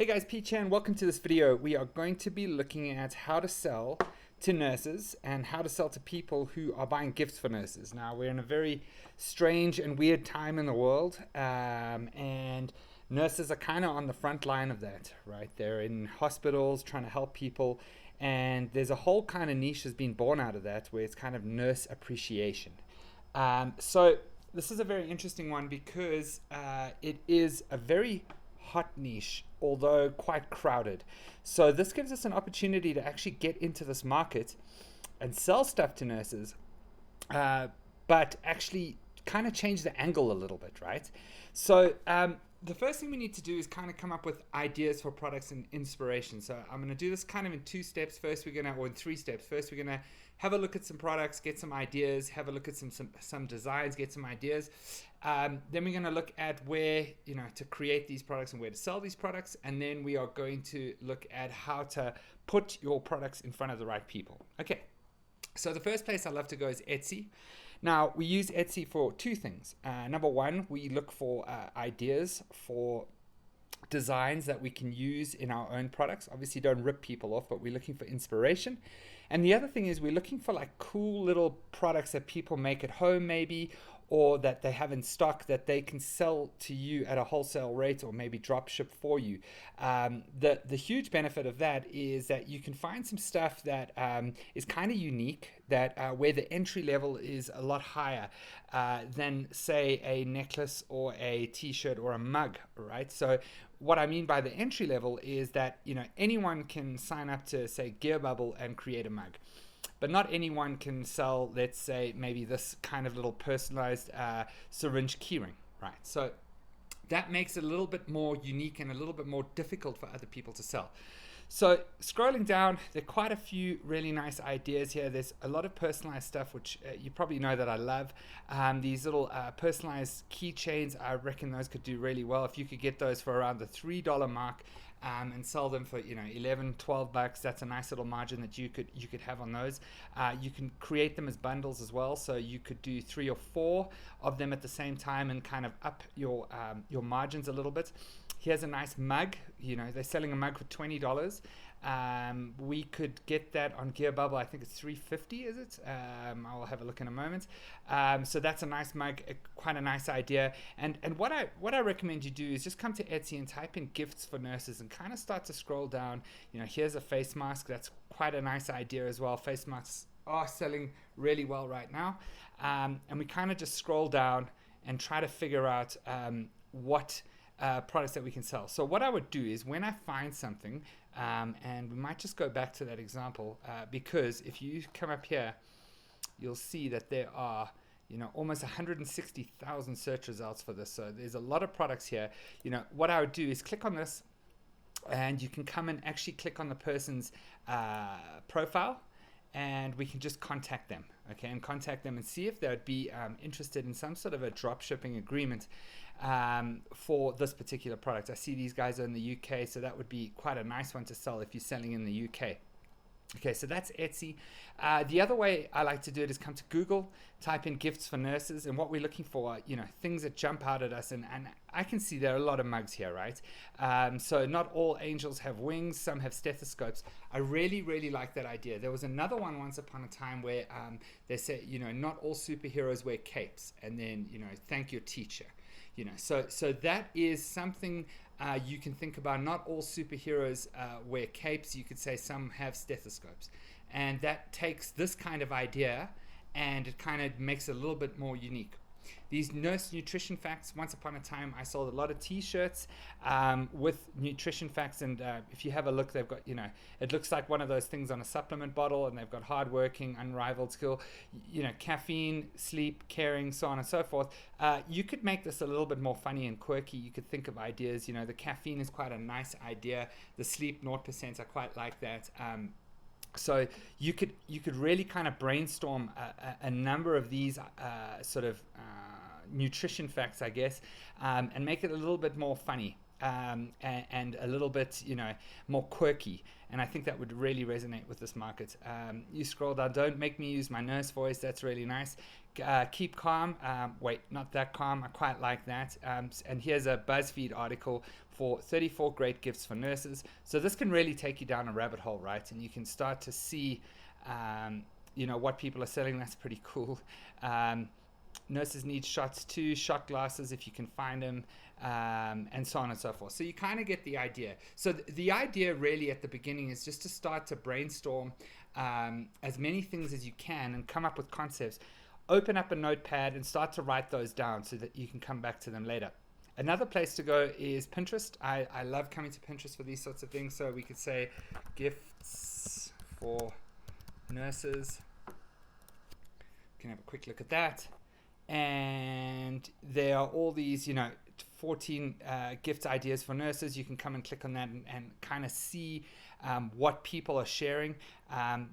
Hey guys, Pete here, and welcome to this video. We are going to be looking at how to sell to nurses and how to sell to people who are buying gifts for nurses. Now, we're in a very strange and weird time in the world, and nurses are kind of on the front line of that, right? They're in hospitals trying to help people, and there's a whole kind of niche that's been born out of that where it's kind of nurse appreciation. So this is a very interesting one because it is a very hot niche, although quite crowded. So this gives us an opportunity to actually get into this market and sell stuff to nurses, but actually kind of change the angle a little bit, right? So the first thing we need to do is kind of come up with ideas for products and inspiration. So I'm going to do this kind of in two steps. First, we're going to, or in three steps. First, we're going to have a look at some products, get some ideas, have a look at some designs, get some ideas. Then we're going to look at where, to create these products and where to sell these products. And then we are going to look at how to put your products in front of the right people. Okay. So the first place I love to go is Etsy. Now, we use Etsy for two things. Number one, we look for ideas for designs that we can use in our own products. Obviously, don't rip people off, but we're looking for inspiration. And the other thing is we're looking for like cool little products that people make at home maybe, or that they have in stock that they can sell to you at a wholesale rate or maybe drop ship for you. The huge benefit of that is that you can find some stuff that is kind of unique, that where the entry level is a lot higher than, say, a necklace or a t-shirt or a mug, right? So what I mean by the entry level is that anyone can sign up to, say, Gearbubble and create a mug. But not anyone can sell, let's say, maybe this kind of little personalized syringe keyring, right? So that makes it a little bit more unique and a little bit more difficult for other people to sell. So scrolling down, there are quite a few really nice ideas here. There's a lot of personalized stuff, which you probably know that I love. These little personalized keychains, I reckon those could do really well. If you could get those for around the $3 mark, and sell them for $11-12, that's a nice little margin that you could have on those. You can create them as bundles as well, so you could do 3 or 4 of them at the same time and kind of up your margins a little bit. Here's a nice mug. They're selling a mug for $20. We could get that on Gearbubble. I think it's $3.50, is it? I'll have a look in a moment. So that's a nice mug, quite a nice idea. And what I recommend you do is just come to Etsy and type in gifts for nurses and kind of start to scroll down. Here's a face mask. That's quite a nice idea as well. Face masks are selling really well right now. And we kind of just scroll down and try to figure out what products that we can sell. So what I would do is when I find something, and we might just go back to that example, because if you come up here, you'll see that there are almost 160,000 search results for this. So there's a lot of products here. What I would do is click on this, and you can come and actually click on the person's profile, and we can just contact them, okay, and contact them and see if they would be interested in some sort of a drop shipping agreement for this particular product. I see these guys are in the UK, so that would be quite a nice one to sell if you're selling in the UK. Okay, so that's Etsy. The other way I like to do it is come to Google, type in gifts for nurses, and what we're looking for are, things that jump out at us. And I can see there are a lot of mugs here, right? So not all angels have wings, some have stethoscopes. I really, really like that idea. There was another one once upon a time where they said, not all superheroes wear capes, and then, thank your teacher. So that is something you can think about. Not all superheroes wear capes. You could say some have stethoscopes. And that takes this kind of idea and it kind of makes it a little bit more unique. These nurse nutrition facts, once upon a time, I sold a lot of t-shirts with nutrition facts. And if you have a look, they've got, it looks like one of those things on a supplement bottle, and they've got hardworking, unrivaled skill, caffeine, sleep, caring, so on and so forth. You could make this a little bit more funny and quirky. You could think of ideas. The caffeine is quite a nice idea. The sleep 0%, I quite like that. So you could really kind of brainstorm a number of these sort of nutrition facts, I guess, and make it a little bit more funny and a little bit, more quirky. And I think that would really resonate with this market. You scroll down, don't make me use my nurse voice. That's really nice. Keep calm. Wait, not that calm. I quite like that. And here's a BuzzFeed article for 34 great gifts for nurses. So this can really take you down a rabbit hole, right? And you can start to see, what people are selling. That's pretty cool. Nurses need shots too, shot glasses if you can find them, and so on and so forth. So you kind of get the idea. So the idea really at the beginning is just to start to brainstorm as many things as you can and come up with concepts. Open up a notepad and start to write those down so that you can come back to them later. Another place to go is Pinterest. I love coming to Pinterest for these sorts of things. So we could say gifts for nurses. You can have a quick look at that. And there are all these, 14 gift ideas for nurses. You can come and click on that and kind of see what people are sharing.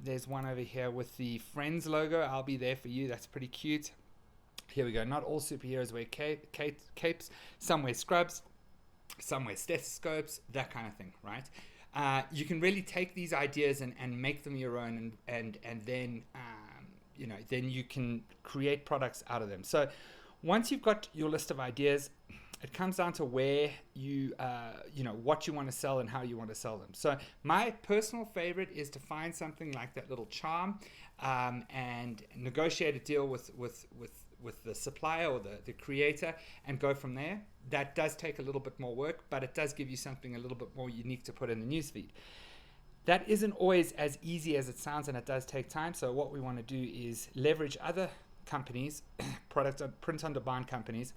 There's one over here with the Friends logo. I'll be there for you. That's pretty cute. Here we go. Not all superheroes wear capes. Some wear scrubs. Some wear stethoscopes. That kind of thing, right? You can really take these ideas and make them your own, and then then you can create products out of them. So once you've got your list of ideas, it comes down to where you, what you want to sell and how you want to sell them. So my personal favorite is to find something like that little charm and negotiate a deal with the supplier or the creator and go from there. That does take a little bit more work, but it does give you something a little bit more unique to put in the newsfeed. That isn't always as easy as it sounds, and it does take time. So what we want to do is leverage other companies, print on demand companies,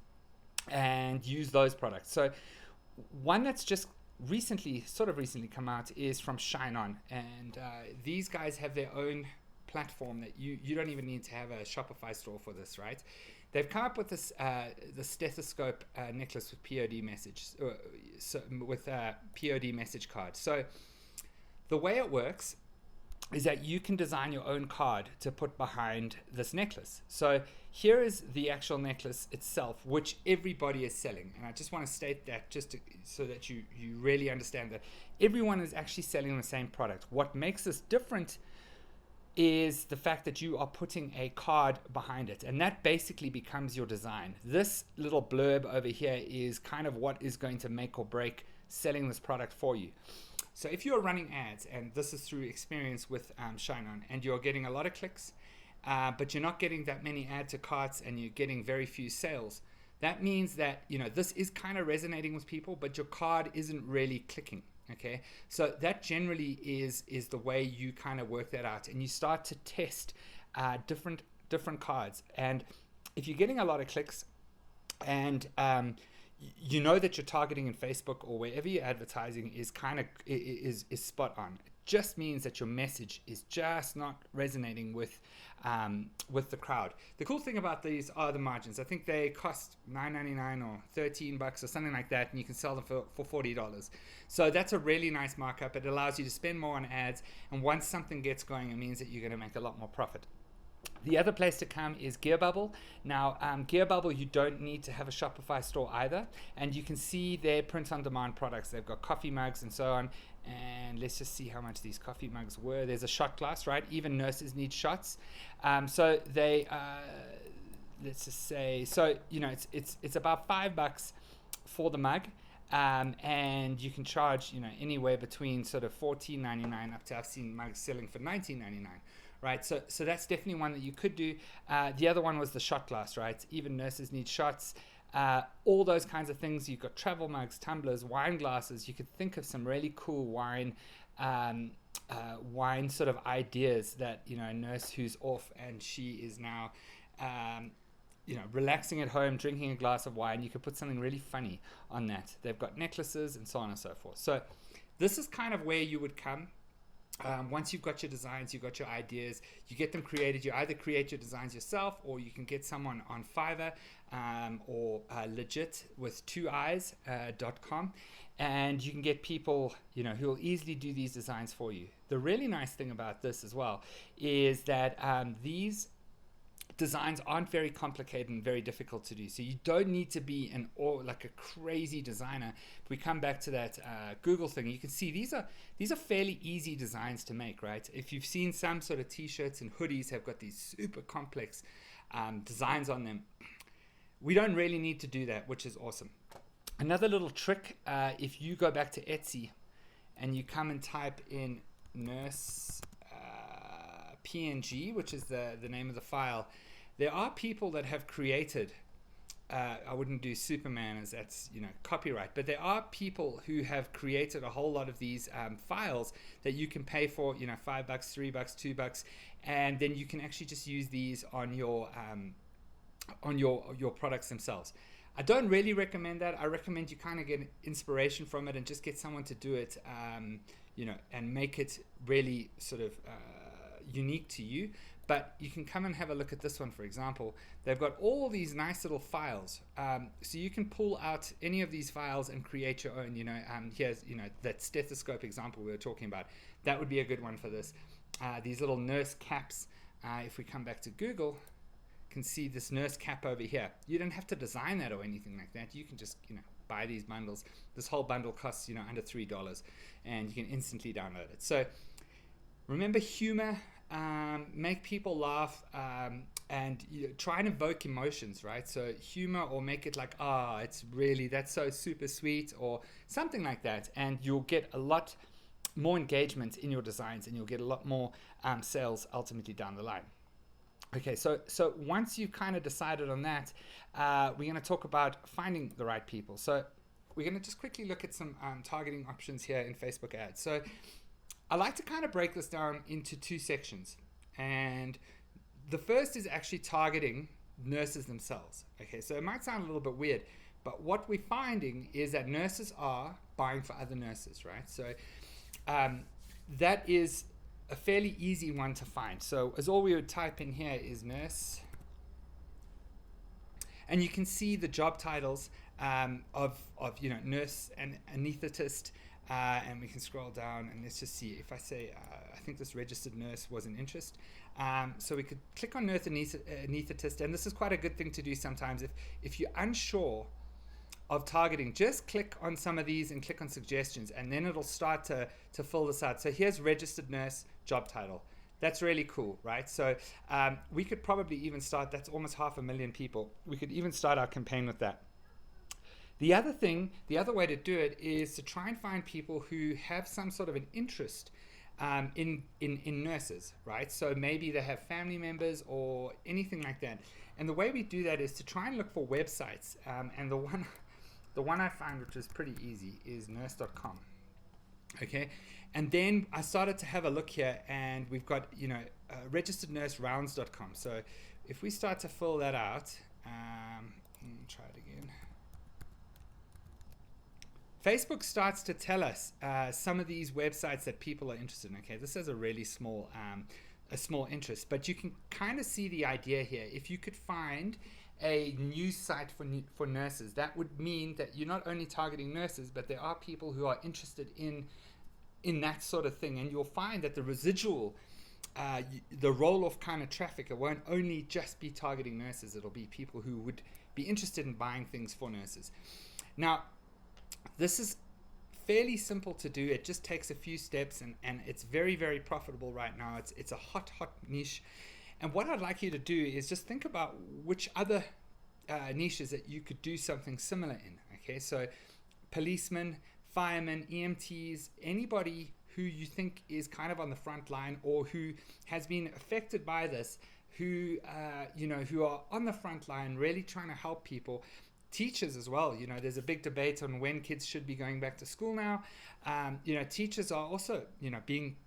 and use those products. So one that's just recently come out is from ShineOn, and these guys have their own platform that you don't even need to have a Shopify store for this, right? They've come up with this the stethoscope necklace with POD message, POD message card. So the way it works is that you can design your own card to put behind this necklace. So here is the actual necklace itself, which everybody is selling. And I just want to state that so that you really understand that everyone is actually selling the same product. What makes this different is the fact that you are putting a card behind it, and that basically becomes your design. This little blurb over here is kind of what is going to make or break selling this product for you. So if you're running ads, and this is through experience with ShineOn, and you're getting a lot of clicks, but you're not getting that many add to carts and you're getting very few sales, that means that this is kind of resonating with people, but your card isn't really clicking. Okay, so that generally is the way you kind of work that out, and you start to test different cards. And if you're getting a lot of clicks, and you know that you're targeting in Facebook or wherever you're advertising is spot on. It just means that your message is just not resonating with the crowd. The cool thing about these are the margins. I think they cost $9.99 or $13 or something like that, and you can sell them for $40. So that's a really nice markup. It allows you to spend more on ads, and once something gets going, it means that you're going to make a lot more profit. The other place to come is Gearbubble. Now, Gearbubble, you don't need to have a Shopify store either, and you can see their print-on-demand products. They've got coffee mugs and so on, and let's just see how much these coffee mugs were. There's a shot glass, right? Even nurses need shots. So they, let's just say, so it's about $5 for the mug, and you can charge anywhere between sort of $14.99 up to, I've seen mugs selling for $19.99. Right, so that's definitely one that you could do. The other one was the shot glass, right? Even nurses need shots. All those kinds of things. You've got travel mugs, tumblers, wine glasses. You could think of some really cool wine sort of ideas that a nurse who's off and she is now relaxing at home, drinking a glass of wine. You could put something really funny on that. They've got necklaces and so on and so forth. So this is kind of where you would come. Once you've got your designs, you've got your ideas, you get them created. You either create your designs yourself, or you can get someone on Fiverr or legit with 2eyes.com, and you can get people who will easily do these designs for you. The really nice thing about this as well is that these designs aren't very complicated and very difficult to do. So you don't need to be like a crazy designer. If we come back to that Google thing, you can see these are fairly easy designs to make, right? If you've seen some sort of t-shirts and hoodies have got these super complex designs on them, we don't really need to do that, which is awesome. Another little trick, if you go back to Etsy and you come and type in nurse PNG, which is the name of the file, there are people that have created, I wouldn't do Superman as that's, you know, copyright, but there are people who have created a whole lot of these files that you can pay for, you know, $5, $3, $2, and then you can actually just use these on your products themselves. I don't really recommend that. I recommend you kind of get inspiration from it and just get someone to do it, you know, and make it really sort of unique to you. But you can come and have a look at this one, for example. They've got all these nice little files. So you can pull out any of these files and create your own, you know. Here's, you know, that stethoscope example we were talking about. That would be a good one for this. These little nurse caps, if we come back to Google, can see this nurse cap over here. You don't have to design that or anything like that. You can just, you know, buy these bundles. This whole bundle costs, you know, under $3, and you can instantly download it. So remember humor, make people laugh, and you know, try and evoke emotions, right? So humor, or make it like, ah, it's really, that's so super sweet, or something like that, and you'll get a lot more engagement in your designs, and you'll get a lot more sales ultimately down the line. Okay, so once you've kind of decided on that, we're going to talk about finding the right people. So we're going to just quickly look at some targeting options here in Facebook ads. So I like to kind of break this down into two sections. And the first is actually targeting nurses themselves. Okay, so it might sound a little bit weird, but what we're finding is that nurses are buying for other nurses, right? So that is a fairly easy one to find. So as all we would type in here is nurse, and you can see the job titles of you know, nurse and anesthetist, and we can scroll down and let's just see if I say I think this registered nurse was an interest. So we could click on nurse anesthetist, and this is quite a good thing to do sometimes if you're unsure of targeting. Just click on some of these and click on suggestions, and then it'll start to fill this out. So here's registered nurse job title. That's really cool, right? So we could probably even start, that's almost 500,000 people. We could even start our campaign with that. The other thing, the other way to do it is to try and find people who have some sort of an interest in nurses, right? So maybe they have family members or anything like that. And the way we do that is to try and look for websites. And the one I find, which is pretty easy, is nurse.com. Okay, and then I started to have a look here, and we've got, you know, registerednurserounds.com. So if we start to fill that out, try it again. Facebook starts to tell us some of these websites that people are interested in. Okay, this is a really small interest, but you can kind of see the idea here. If you could find a news site for nurses, that would mean that you're not only targeting nurses, but there are people who are interested in that sort of thing, and you'll find that the residual, the roll-off kind of traffic, it won't only just be targeting nurses, it'll be people who would be interested in buying things for nurses. Now, this is fairly simple to do. It just takes a few steps, and it's very, very profitable right now. It's a hot niche. And what I'd like you to do is just think about which other niches that you could do something similar in. Okay, so policemen, firemen, EMTs, anybody who you think is kind of on the front line or who has been affected by this, who you know, who are on the front line really trying to help people. Teachers as well, you know, there's a big debate on when kids should be going back to school now. You know, teachers are also, you know, being,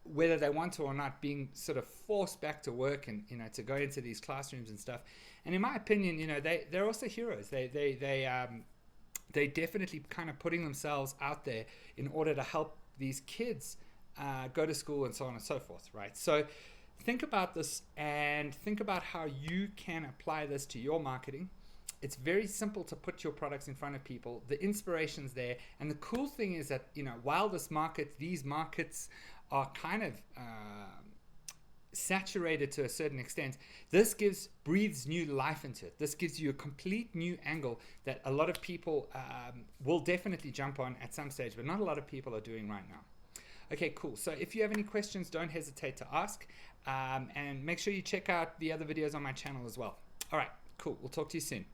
whether they want to or not, being sort of forced back to work and, you know, to go into these classrooms and stuff. And in my opinion, you know, they're also heroes. They definitely kind of putting themselves out there in order to help these kids go to school and so on and so forth, right? So think about this and think about how you can apply this to your marketing. It's very simple to put your products in front of people. The inspiration's there, and the cool thing is that, you know, while these markets are kind of saturated to a certain extent, this breathes new life into it. This gives you a complete new angle that a lot of people will definitely jump on at some stage, but not a lot of people are doing right now. Okay, cool. So if you have any questions, don't hesitate to ask, and make sure you check out the other videos on my channel as well. All right, cool. We'll talk to you soon.